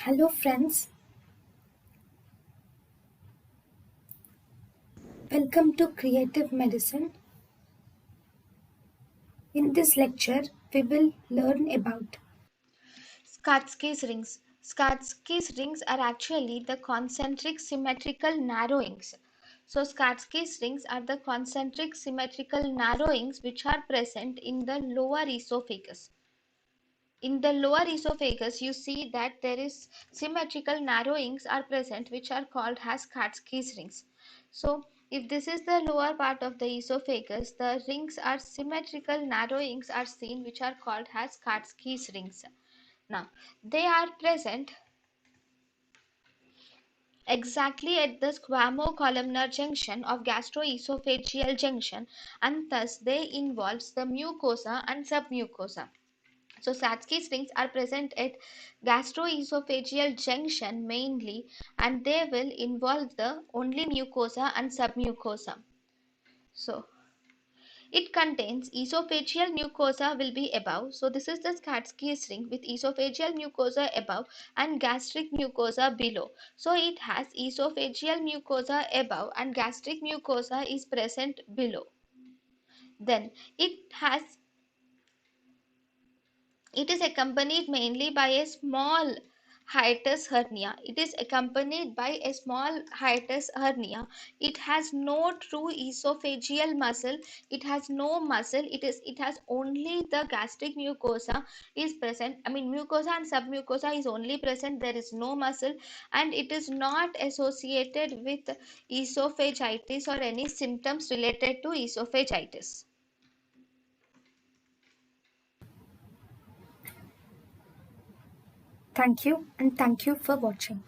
Hello, friends. Welcome to Creative Medicine. In this lecture, we will learn about Schatzki's rings. Schatzki's rings are actually the concentric symmetrical narrowings. So Schatzki's rings are the concentric symmetrical narrowings which are present in the lower esophagus. In the lower esophagus, you see that there is symmetrical narrowings are present which are called as Schatzki's rings. So if this is the lower part of the esophagus, the rings are symmetrical narrowings are seen which are called as Schatzki's rings. Now, they are present exactly at the squamo-columnar junction of gastroesophageal junction, and thus they involves the mucosa and submucosa. So Schatzki's rings are present at gastroesophageal junction mainly, and they will involve the only mucosa and submucosa. So it contains esophageal mucosa will be above. So this is the Schatzki's ring with esophageal mucosa above and gastric mucosa below. So it has esophageal mucosa above and gastric mucosa is present below. Then it is accompanied mainly by a small hiatus hernia. It is accompanied by a small hiatus hernia. It has no true esophageal muscle. It has no muscle. It has only the gastric mucosa is present. I mean mucosa and submucosa is only present. There is no muscle, and it is not associated with esophagitis or any symptoms related to esophagitis. thank you and thank you for watching.